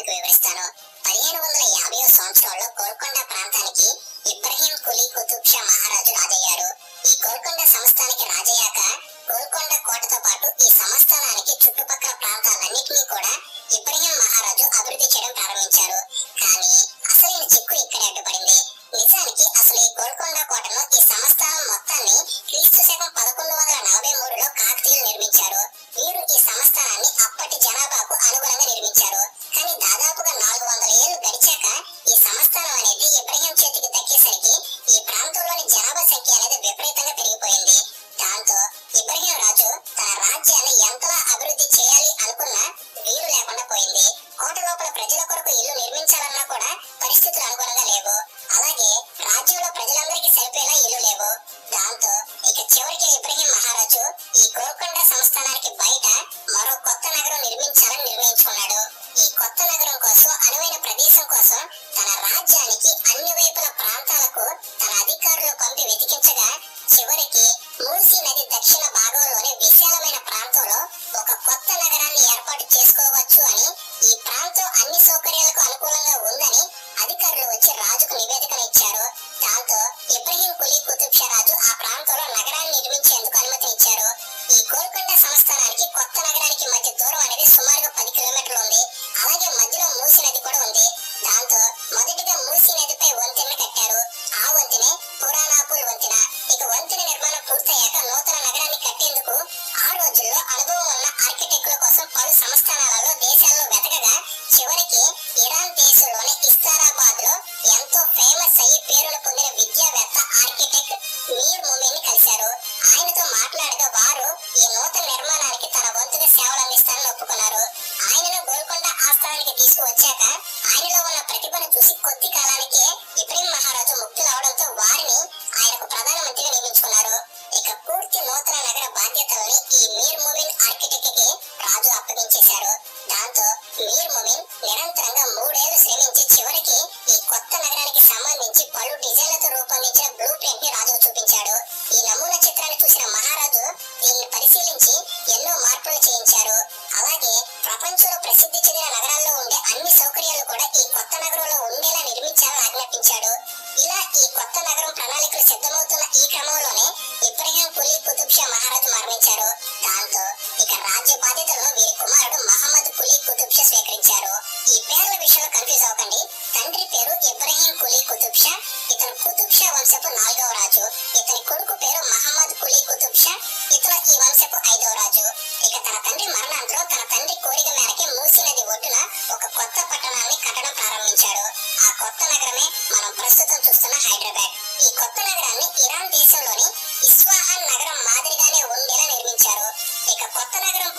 మీకు వివరిస్తాను. 1550వ సంవత్సరంలో గోల్కొండ ప్రాంతానికి ఇబ్రహీం కులీ కుతుబ్ షా మహారాజు రాజయ్యారు. ఈ గోల్కొండ సంస్థానానికి రాజయ్యాక గోల్కొండ కోటతో పాటు ఈ సంస్థానానికి చుట్టుపక్కల ప్రాంతాలన్నింటినీ కూడా ఇబ్రహీం మహారాజు అభివృద్ధి చేయడం ప్రారంభించారు. కానీ అసలైన చిక్కు ఇక్కడే అడ్డుపడింది. నిజానికి అసలు ఈ గోల్కొండ కోటను ఈ సంస్థానం మొత్తాన్ని క్రీస్తు శకం 1143లో కాకతీయులు నిర్మించారు. వీరు ఈ సంస్థానాన్ని అప్పటి జనాభాకు అనుగుణంగా నిర్మించారు. కానీ దాదాపుగా 400 ఏళ్లు గడిచాక ఈ సంస్థానం అనేది ఇబ్రహీం చేతికి దక్కేసరికి ఈ ప్రాంతంలోని జనాభా సంఖ్య అనేది విపరీతంగా పెరిగిపోయింది. దాంతో ఇబ్రహీం రాజు తన రాజ్యాన్ని ఎంతలా అభివృద్ధి చేయాలి అనుకున్నా వీలు లేకుండా పోయింది. కోట లోపల ప్రజల కొరకు ఇల్లు నిర్మించాలన్నా కూడా పరిస్థితులు అనుగుణంగా లేవు. అలాగే రాజ్యంలో ప్రజలందరికీ సరిపోయేలా ఇల్లు లేవు. దాంతో ఇక చివరికి ఇబ్రహీం మహారాజు ఈ గోల్కొండ సంస్థానానికి బయట మరో కొత్త నగరం నిర్మించాలని నిర్ణయించుకున్నాడు. ఈ కొత్త నగరం కోసం అనువైన ప్రదేశం కోసం తన రాజ్యానికి అన్ని వైపుల ప్రాంతాలకు తన అధికారులు పంపి వెతికించగా చివరికి మూసీ నది దక్షిణ భాగంలోని విశాలమైన ప్రాంతంలో ఒక కొత్త నగరాన్ని ఏర్పాటు చేసుకోవచ్చు అని, ఈ ప్రాంతం అన్ని సౌకర్యాలకు అనుకూలంగా ఉందని అధికారులు వచ్చి రాజుకు నివేదికను ఇచ్చారు. దాంతో ఇబ్రహీం కులీ కుతుబ్ షా రాజు ఆ ప్రాంతంలో నగరాన్ని నిర్మించేందుకు అనుమతినిచ్చారు. ఈ గోల్కొండ సంస్థానానికి కొత్త నగరానికి మధ్య దూరం అనేది సుమారుగా 10 కిలోమీటర్లు ఉంది. అలాగే మధ్యలో మూసీ నది కూడా ఉంది. దాంతో మొదటిగా మూసీ నదిపై వంతెన కట్టారు. ఆ వంతెనే పురాణాపూర్ వంతెన. ఇక వంతెన నిర్మాణం పూర్తయ్యాక నూతన నగరాన్ని కట్టేందుకు ఆ రోజుల్లో అనుభవం ఉన్న ఆర్కిటెక్టుల కోసం పలు సంస్థానాలలో దేశాల్లో వెతకగా చివరికి ఇరాన్ దేశంలోని ఇస్తారాబాద్ లో ఎంతో ఫేమస్ అయ్యి పేరును పొందిన విద్యావేత్త ఆర్కిటెక్ట్ మీర్ మొమిన్ ని కలిశారు. ఆయనతో మాట్లాడగా వారు ఈ నూతన నిర్మాణానికి తన వంతుగా సేవలు అందిస్తారని ఒప్పుకున్నారు. ఆయనను గోల్కొండ ఆస్థానానికి తీసుకువచ్చాక ఆయనలో ఉన్న ప్రతిభను చూసి కొద్ది కాలానికే ఇబ్రహీం మహారాజు ముక్తులవడంతో వారిని ఆయనకు ప్రధానమంత్రిగా నియమించుకున్నారు. ఇక పూర్తి నూతన నగర బాధ్యతలని ఈ మీర్ మొమిన్ ఆర్కిటెక్ట్ కి రాజు అప్పగించేశారు. దాంతో మీర్ మొమిన్ నిరంతరంగా 3 ఏళ్లు శ్రమించి చివరికి ఈ కొత్త నగరానికి సంబంధించి పలు డిజైన్లతో రూపొందించిన బ్లూ ప్రింట్ ని రాజుకు చూపించాడు. ఈ నమూనా చిత్రాన్ని చూసిన మహారాజు దీన్ని పరిశీలించి ఎన్నో మార్పులు చేయించారు. అలాగే ప్రపంచంలో ప్రసిద్ధి చెందిన నగరాల్లో ఉండే అన్ని సౌకర్యాలు కూడా ఈ కొత్త నగరంలో ఉండేలా నిర్మించాలని ఆజ్ఞాపించాడు. ఇలా ఈ కొత్త నగరం ప్రణాళికలు సిద్ధమవుతున్న ఈ క్రమంలోనే ఇబ్రహీం కులీ కుతుబ్ షా మహారాజు మరణించారు. దాంతో ఇక రాజ్య బాధ్యతలను వీరి కుమారుడు మహమ్మద్ కులీ కుతుబ్ షా స్వీకరించారు. ఈ పేర్ల విషయంలో కన్ఫ్యూజ్ అవ్వకండి. తండ్రి పేరు ఇబ్రహీం కులీ కుతుబ్ షా. ఇతను కుతుబ్ షా వంశపు 4వ రాజు. ఇతని కొడుకు పేరు మహమ్మద్ కులీ కుతుబ్ షా. ఇతను ఈ వంశపు 5వ రాజు. ఇక తన తండ్రి మరణాంతరం తన తండ్రి కోరిక మేరకి మూసీ నది ఒడ్డున ఒక కొత్త పట్టణాన్ని కట్టడం ప్రారంభించాడు. ఆ కొత్త నగరమే మనం ప్రస్తుతం చూస్తున్న హైదరాబాద్. ఈ కొత్త నగరాన్ని ఇరాన్ దేశంలోని ఇస్ఫహాన్ నగరం మాదిరిగానే ఉండేలా నిర్మించారు. ఇక కొత్త నగరం